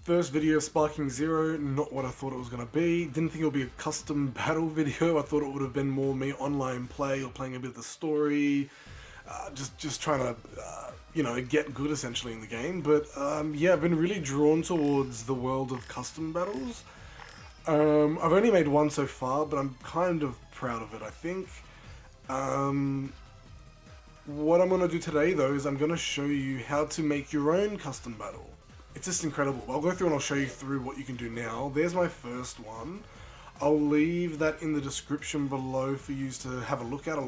First video sparking 0, not what I thought it was going to be. Didn't think it would be a custom battle video. I thought it would have been more me online play or playing a bit of the story. Just trying to, you know, get good essentially in the game. But yeah, I've been really drawn towards the world of custom battles. I've only made one so far, but I'm kind of proud of it, I think. What I'm going to do today though is I'm going to show you how to make your own custom battle. It's just incredible. I'll go through and I'll show you through what you can do now. There's my first one. I'll leave that in the description below for you to have a look at.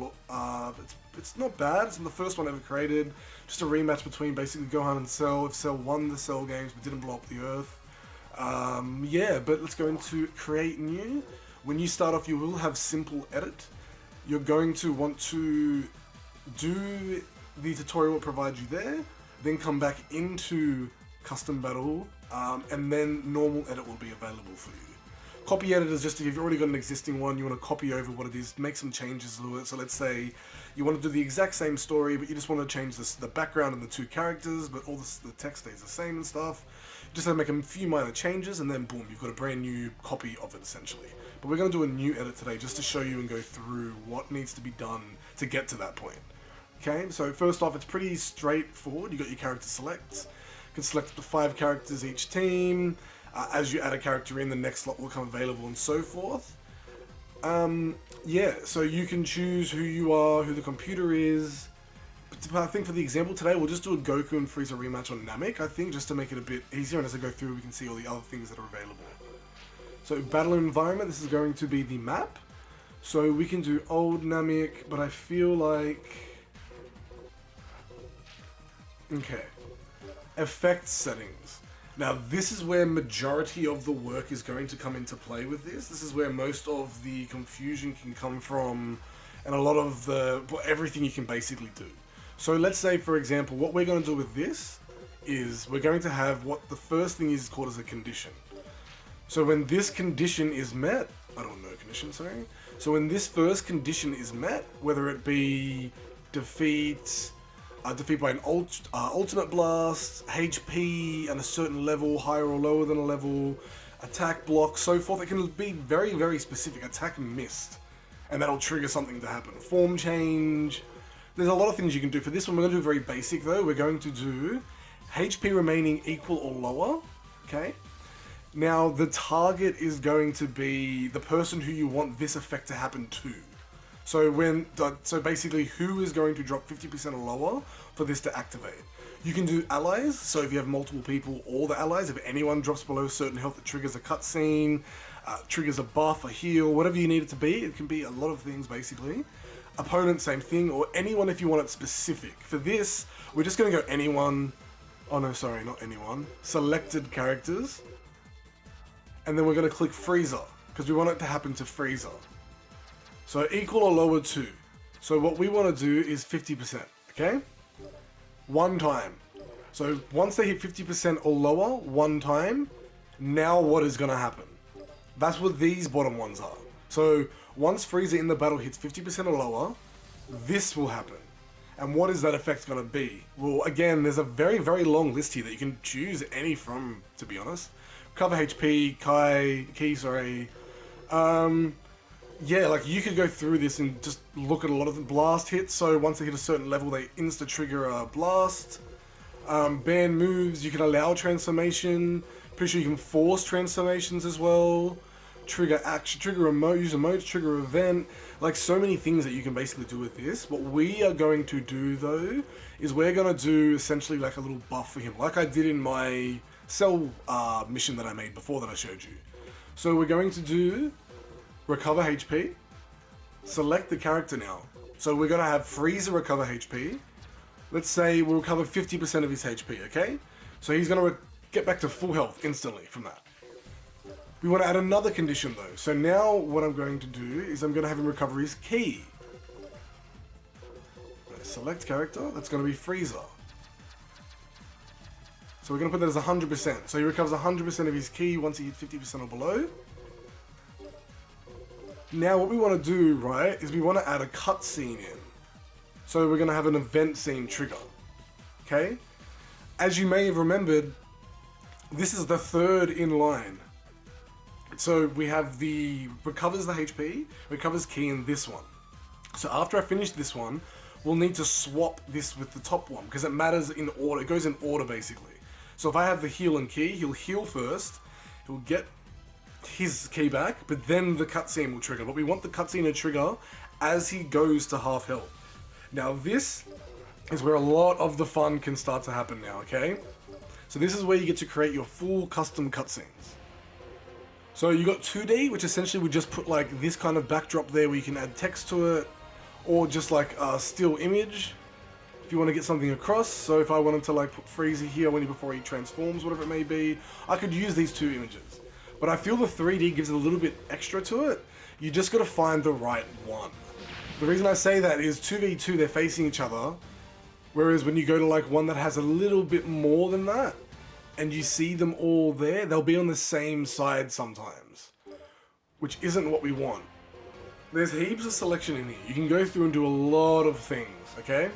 It's not bad. It's the first one ever created. Just a rematch between basically Gohan and Cell. If Cell won the Cell games but didn't blow up the Earth. Yeah, but let's go into create new. When you start off, you will have simple edit. You're going to want to do the tutorial it provides you there. Then come back into custom battle, and then normal edit will be available for you. Copy edit is just if you've already got an existing one, you want to copy over what it is, make some changes to it. So let's say you want to do the exact same story, but you just want to change the background and the two characters, but all the text stays the same and stuff. You just have to make a few minor changes, and then boom, you've got a brand new copy of it essentially. But we're going to do a new edit today just to show you and go through what needs to be done to get to that point. Okay, so first off, it's pretty straightforward. You got your character selects. You can select up to 5 characters each team. As you add a character in, the next slot will come available and so forth. Yeah, so you can choose who you are, who the computer is. But I think for the example today, we'll just do a Goku and Frieza rematch on Namek, I think, just to make it a bit easier. And as I go through, we can see all the other things that are available. So battle environment, this is going to be the map. So we can do old Namek, but I feel like... Okay. Effect settings. Now this is where majority of the work is going to come into play with this. This is where most of the confusion can come from, and a lot of everything you can basically do. So let's say, for example, what we're going to do with this is we're going to have what the first thing is called as a condition. So when this condition is met, sorry. So when this first condition is met, whether it be defeat by an ultimate blast, HP and a certain level, higher or lower than a level, attack block, so forth. It can be very, very specific. Attack missed, and that'll trigger something to happen. Form change. There's a lot of things you can do. For this one, we're going to do very basic though. We're going to do HP remaining equal or lower. Okay. Now the target is going to be the person who you want this effect to happen to. So basically, who is going to drop 50% or lower for this to activate? You can do allies, so if you have multiple people, all the allies, if anyone drops below a certain health, it triggers a cutscene, triggers a buff, a heal, whatever you need it to be. It can be a lot of things, basically. Opponent, same thing, or anyone if you want it specific. For this, we're just going to go anyone. Oh no, sorry, not anyone. Selected characters. And then we're going to click Frieza, because we want it to happen to Frieza. So equal or lower to. So what we want to do is 50%, okay? One time. So once they hit 50% or lower, one time, now what is going to happen? That's what these bottom ones are. So once Frieza in the battle hits 50% or lower, this will happen. And what is that effect going to be? Well, again, there's a very, very long list here that you can choose any from, to be honest. Cover HP, Ki, sorry. Yeah, like you could go through this and just look at a lot of the blast hits. So once they hit a certain level, they insta-trigger a blast. Ban moves, you can allow transformation. Pretty sure you can force transformations as well. Trigger action, trigger emote, use emotes, trigger event. Like so many things that you can basically do with this. What we are going to do though, is we're going to do essentially like a little buff for him. Like I did in my Cell mission that I made before that I showed you. So we're going to do recover HP, select the character now. So we're going to have Frieza recover HP. Let's say we'll recover 50% of his HP, okay? So he's going to get back to full health instantly from that. We want to add another condition though. So now what I'm going to do is I'm going to have him recover his Ki. Select character, that's going to be Frieza. So we're going to put that as 100%. So he recovers 100% of his Ki once he hits 50% or below. Now what we want to do, right, is we want to add a cutscene in. So we're going to have an event scene trigger. Okay? As you may have remembered, this is the third in line. So we have the recovers the HP, recovers key in this one. So after I finish this one, we'll need to swap this with the top one because it matters in order. It goes in order basically. So if I have the heal and key, he'll heal first, he'll get his key back, but then the cutscene will trigger. But we want the cutscene to trigger as he goes to half health. Now this is where a lot of the fun can start to happen now, okay? So this is where you get to create your full custom cutscenes. So you got 2D, which essentially would just put like this kind of backdrop there where you can add text to it, or just like a still image if you want to get something across. So if I wanted to like put Frieza here before he transforms, whatever it may be, I could use these two images. But I feel the 3D gives it a little bit extra to it. You just got to find the right one. The reason I say that is 2v2, they're facing each other, whereas when you go to like one that has a little bit more than that, and you see them all there, they'll be on the same side sometimes, which isn't what we want. There's heaps of selection in here. You can go through and do a lot of things, okay?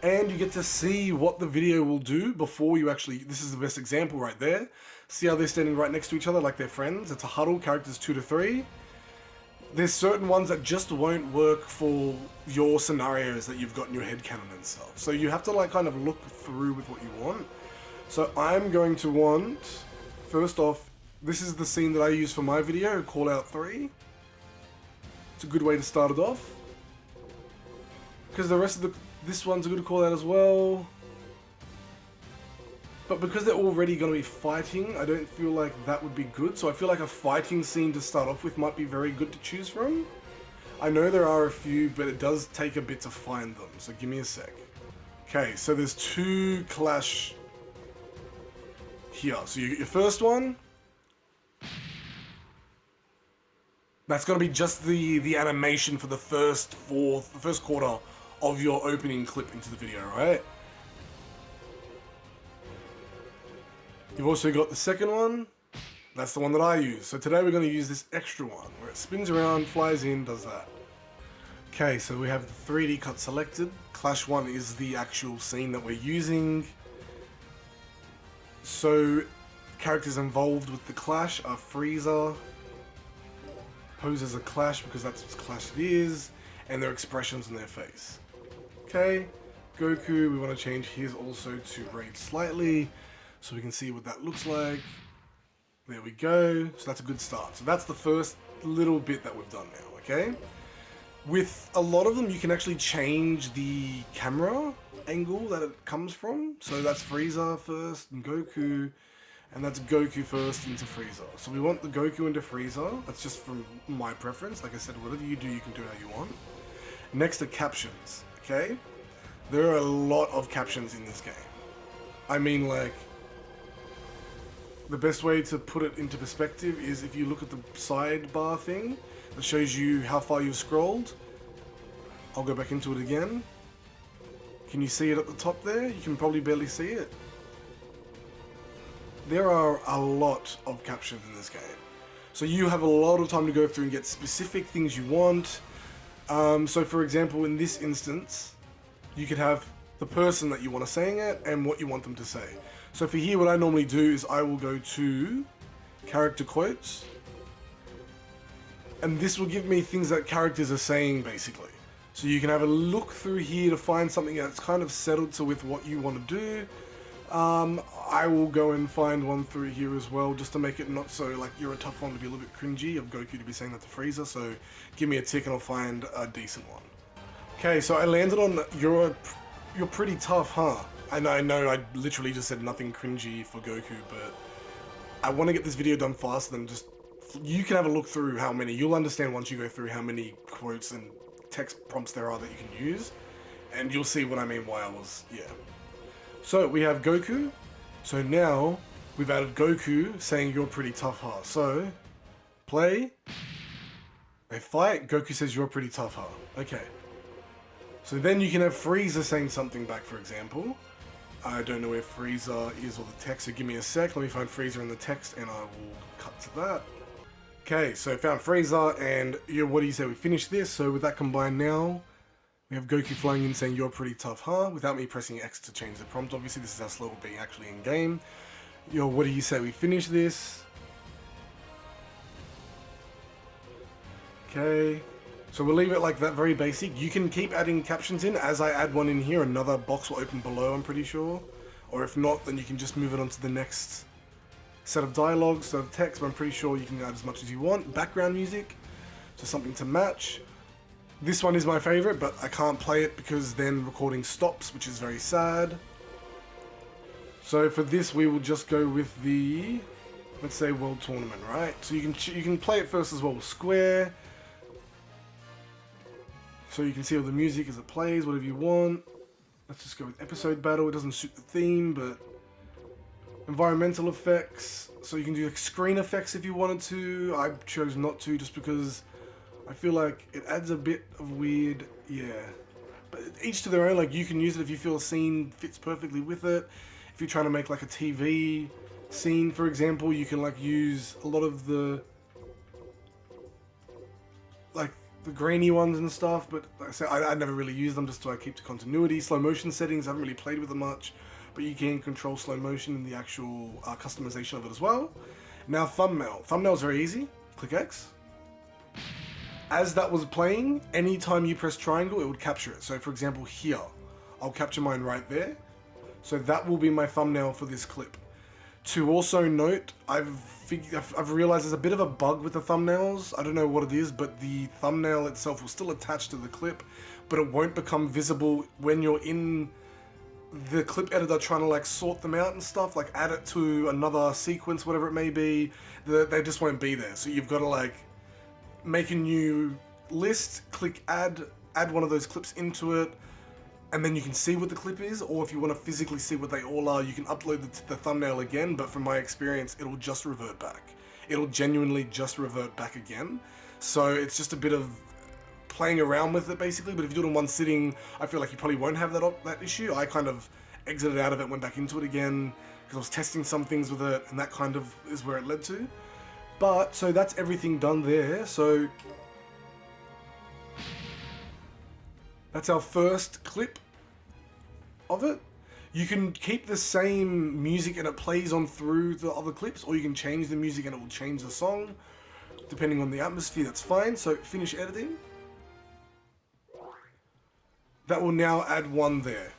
And you get to see what the video will do before you actually, this is the best example right there. See how they're standing right next to each other like they're friends? It's a huddle, characters 2 to 3. There's certain ones that just won't work for your scenarios that you've got in your headcanon and stuff. So you have to like kind of look through with what you want. So I'm going to want, first off, this is the scene that I use for my video, Call Out 3. It's a good way to start it off. Because the rest of this one's a good call out as well. But because they're already going to be fighting, I don't feel like that would be good. So I feel like a fighting scene to start off with might be very good to choose from. I know there are a few, but it does take a bit to find them. So give me a sec. Okay, so there's 2 clash here. So you get your first one. That's going to be just the animation for the first quarter of your opening clip into the video, right? You've also got the second one. That's the one that I use. So today we're going to use this extra one where it spins around, flies in, does that. Okay, so we have the 3D cut selected. Clash 1 is the actual scene that we're using. So characters involved with the clash are Frieza, poses a clash because that's what clash it is, and their expressions on their face. Okay, Goku, we want to change his also to rage slightly, so we can see what that looks like. There we go, so that's a good start. So that's the first little bit that we've done now, okay? With a lot of them, you can actually change the camera angle that it comes from. So that's Frieza first, and Goku, and that's Goku first into Frieza. So we want the Goku into Frieza. That's just from my preference. Like I said, whatever you do, you can do how you want. Next are captions, okay? There are a lot of captions in this game. I mean, like, the best way to put it into perspective is if you look at the sidebar thing that shows you how far you've scrolled. I'll go back into it again. Can you see it at the top there? You can probably barely see it. There are a lot of captions in this game. So you have a lot of time to go through and get specific things you want. So for example, in this instance, you could have the person that you want to saying it and what you want them to say. So for here, what I normally do is I will go to character quotes, and this will give me things that characters are saying basically. So you can have a look through here to find something that's kind of settled to with what you want to do. I will go and find one through here as well, just to make it not so like you're a tough one to be a little bit cringy of Goku to be saying that to Frieza. So give me a tick and I'll find a decent one. Okay, so I landed on you're pretty tough, huh? And I know I literally just said nothing cringy for Goku, but I want to get this video done faster than just... You can have a look through how many. You'll understand once you go through how many quotes and text prompts there are that you can use. And you'll see what I mean why I was... yeah. So we have Goku. So now we've added Goku saying you're pretty tough, huh? So, play. They fight. Goku says you're pretty tough, huh? Okay. So then you can have Frieza saying something back, for example. I don't know where Frieza is or the text, so give me a sec. Let me find Frieza in the text and I will cut to that. Okay, so found Frieza, and what do you say we finish this? So with that combined now, we have Goku flying in saying, "You're pretty tough, huh?" Without me pressing X to change the prompt. Obviously, this is how slow it'll be actually in game. What do you say we finish this? Okay. So we'll leave it like that, very basic. You can keep adding captions in. As I add one in here, another box will open below, I'm pretty sure. Or if not, then you can just move it on to the next set of dialogue, set of text, but I'm pretty sure you can add as much as you want. Background music, so something to match. This one is my favorite, but I can't play it because then recording stops, which is very sad. So for this, we will just go with the, let's say, World Tournament, right? So you can play it first as well with Square. So you can see all the music as it plays, whatever you want. Let's just go with Episode Battle. It doesn't suit the theme, but environmental effects. So you can do like screen effects if you wanted to. I chose not to just because I feel like it adds a bit of weird, yeah. But each to their own, like you can use it if you feel a scene fits perfectly with it. If you're trying to make like a TV scene, for example, you can like use a lot of the like the grainy ones and stuff, but like I said, I never really use them just to keep the continuity. Slow motion settings, I haven't really played with them much, but you can control slow motion in the actual customization of it as well. Now thumbnail. Thumbnail is very easy. Click X. As that was playing, anytime you press triangle, it would capture it. So for example here, I'll capture mine right there. So that will be my thumbnail for this clip. To also note, I've realized there's a bit of a bug with the thumbnails. I don't know what it is, but the thumbnail itself will still attach to the clip, but it won't become visible when you're in the clip editor trying to like sort them out and stuff, like add it to another sequence, whatever it may be. They just won't be there. So you've got to like make a new list, click add one of those clips into it, and then you can see what the clip is, or if you want to physically see what they all are, you can upload the thumbnail again, but from my experience, it'll just revert back. It'll genuinely just revert back again. So it's just a bit of playing around with it, basically, but if you do it in one sitting, I feel like you probably won't have that issue. I kind of exited out of it, went back into it again, because I was testing some things with it, and that kind of is where it led to. But, so that's everything done there, so that's our first clip of it. You can keep the same music and it plays on through the other clips, or you can change the music and it will change the song, depending on the atmosphere, that's fine. So finish editing. That will now add one there.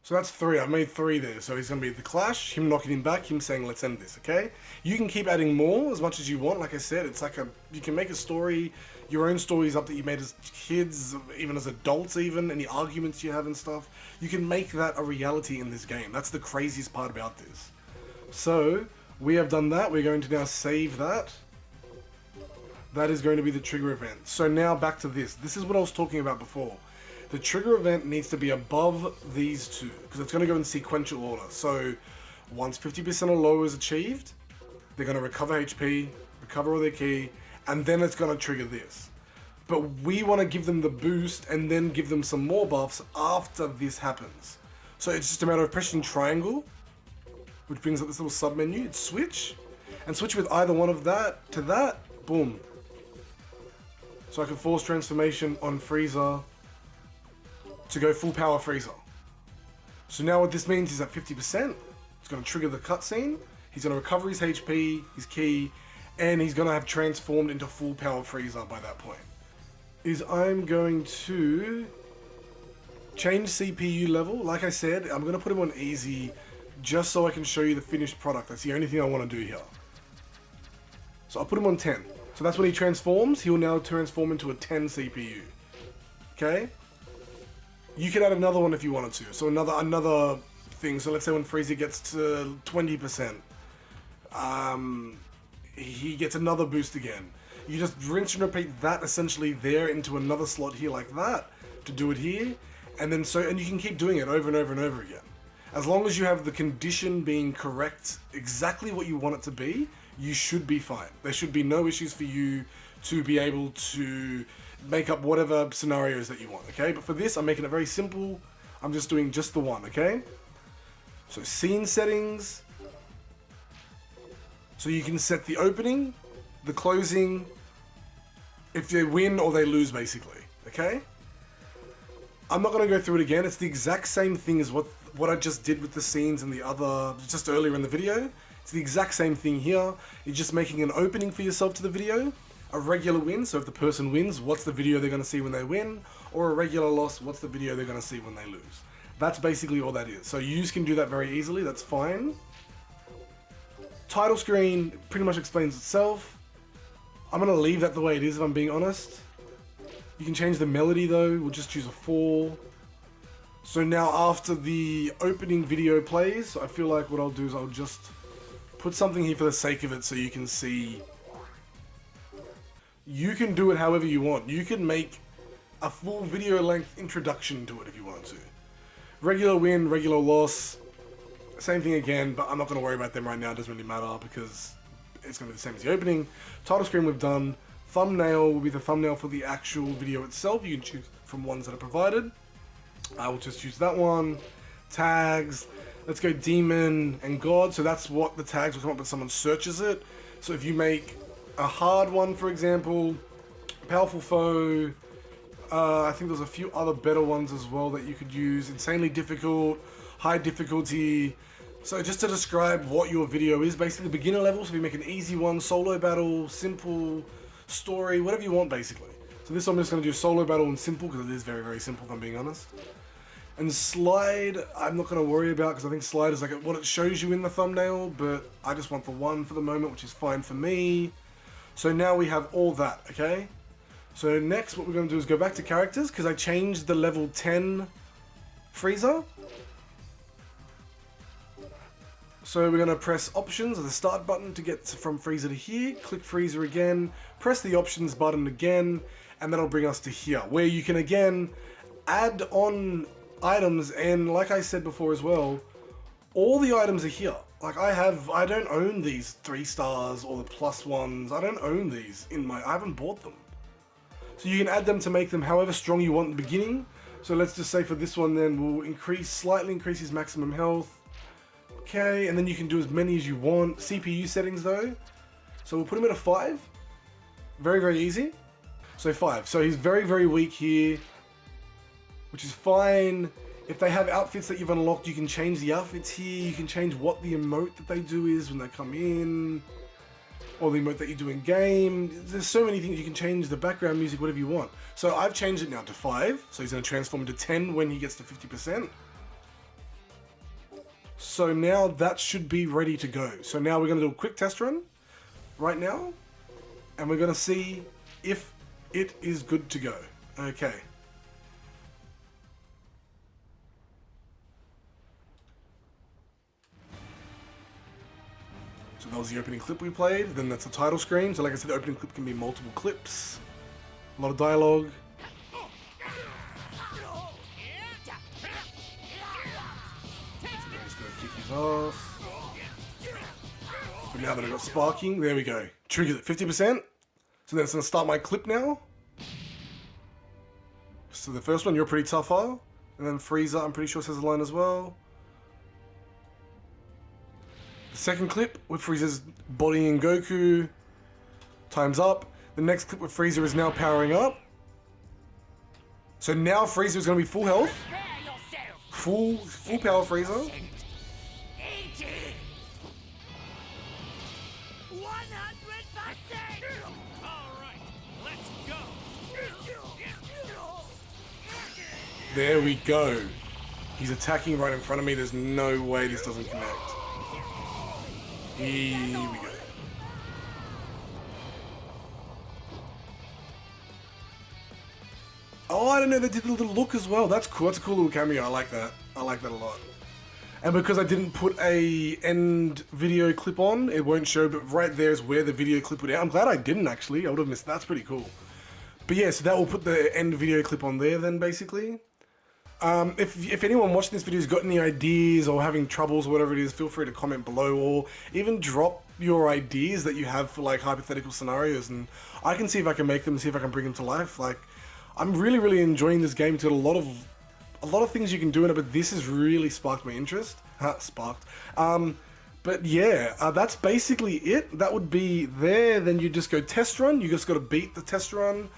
So that's 3, I've made 3 there. So he's going to be the clash, him knocking him back, him saying let's end this, okay? You can keep adding more as much as you want. Like I said, it's like you can make a story, your own stories up that you made as kids, even as adults even, any arguments you have and stuff. You can make that a reality in this game. That's the craziest part about this. So, we have done that. We're going to now save that. That is going to be the trigger event. So now back to this. This is what I was talking about before. The trigger event needs to be above these two, because it's going to go in sequential order. So, once 50% or lower is achieved, they're going to recover HP, recover all their ki, and then it's going to trigger this. But we want to give them the boost and then give them some more buffs after this happens. So it's just a matter of pressing triangle, which brings up this little sub-menu, it's switch, and switch with either one of that to that, boom. So I can force transformation on Frieza to go full power Frieza. So now what this means is at 50%, it's going to trigger the cutscene, he's going to recover his HP, his ki, and he's going to have transformed into full power Frieza by that point. I'm going to change CPU level. Like I said, I'm going to put him on easy just so I can show you the finished product. That's the only thing I want to do here. So I'll put him on 10. So that's when he transforms, he'll now transform into a 10 CPU. Okay? You can add another one if you wanted to. So another thing. So let's say when Frieza gets to 20%, he gets another boost again. You just rinse and repeat that essentially there into another slot here like that to do it here, and you can keep doing it over and over and over again. As long as you have the condition being correct, exactly what you want it to be, you should be fine. There should be no issues for you to be able to make up whatever scenarios that you want, okay? But for this, I'm making it very simple. I'm just doing just the one, okay? So scene settings. So you can set the opening, the closing, if they win or they lose, basically. Okay? I'm not going to go through it again. It's the exact same thing as what I just did with the scenes and the other, just earlier in the video. It's the exact same thing here. You're just making an opening for yourself to the video. A regular win, so if the person wins, what's the video they're going to see when they win? Or a regular loss, what's the video they're going to see when they lose? That's basically all that is. So you can do that very easily, that's fine. Title screen pretty much explains itself. I'm going to leave that the way it is if I'm being honest. You can change the melody though, we'll just choose a 4. So now after the opening video plays, I feel like what I'll do is I'll just put something here for the sake of it so you can see. You can do it however you want. You can make a full video length introduction to it if you want to. Regular win, regular loss, same thing again, but I'm not going to worry about them right now, it doesn't really matter because it's going to be the same as the opening. Title screen we've done. Thumbnail will be the thumbnail for the actual video itself. You can choose from ones that are provided. I will just choose that one. Tags. Let's go demon and god. So that's what the tags will come up when someone searches it. So if you make a hard one, for example, powerful foe, I think there's a few other better ones as well that you could use. Insanely difficult, high difficulty. So just to describe what your video is, basically beginner level. So if you make an easy one, solo battle, simple, story, whatever you want basically. So this one I'm just going to do solo battle and simple because it is very, very simple if I'm being honest. And slide, I'm not going to worry about because I think slide is like what it shows you in the thumbnail, but I just want the one for the moment, which is fine for me. So now we have all that, okay? So next what we're going to do is go back to characters because I changed the level 10 Freezer. So we're going to press options or the start button to get from Freezer to here, click Freezer again, press the options button again, and that'll bring us to here, where you can again add on items, and like I said before as well, all the items are here. Like I don't own these 3 stars or the plus ones, I don't own these I haven't bought them. So you can add them to make them however strong you want in the beginning. So let's just say for this one then, we'll slightly increase his maximum health. Okay, and then you can do as many as you want. CPU settings though. So we'll put him at a 5. Very, very easy. So 5. So he's very, very weak here, which is fine. If they have outfits that you've unlocked, you can change the outfits here. You can change what the emote that they do is when they come in, or the emote that you do in game. There's so many things you can change, the background music, whatever you want. So I've changed it now to 5. So he's going to transform into 10 when he gets to 50%. So now that should be ready to go. So now we're going to do a quick test run right now, and we're going to see if it is good to go. Okay. So that was the opening clip we played, then that's the title screen. So like I said, the opening clip can be multiple clips, a lot of dialogue. Off. But now that I've got sparking, there we go. Triggers at 50%. So then it's going to start my clip now. So the first one, you're pretty tougher. And then Freezer, I'm pretty sure says a line as well. The second clip with Freezer's bodying Goku. Time's up. The next clip with Freezer is now powering up. So now Freezer is going to be full health. Full power Freezer. There we go. He's attacking right in front of me. There's no way this doesn't connect. Here we go. Oh, I don't know. They did a little look as well. That's cool. That's a cool little cameo. I like that. I like that a lot. And because I didn't put a end video clip on, it won't show, but right there is where the video clip would end. I'm glad I didn't actually. I would have missed. That's pretty cool. But yeah, so that will put the end video clip on there then basically. If anyone watching this video has got any ideas or having troubles or whatever it is, feel free to comment below, or even drop your ideas that you have for like hypothetical scenarios, and I can see if I can make them, see if I can bring them to life. Like, I'm really enjoying this game. It's got a lot of things you can do in it, but this has really sparked my interest. But yeah, that's basically it. That would be there. Then you just go test run. You just got to beat the test run.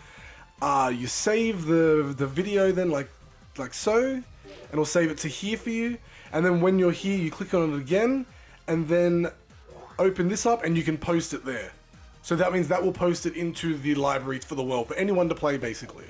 You save the video then like so, and it'll save it to here for you. And then when you're here, you click on it again, and then open this up, and you can post it there. So that means that will post it into the library for the world for anyone to play, basically.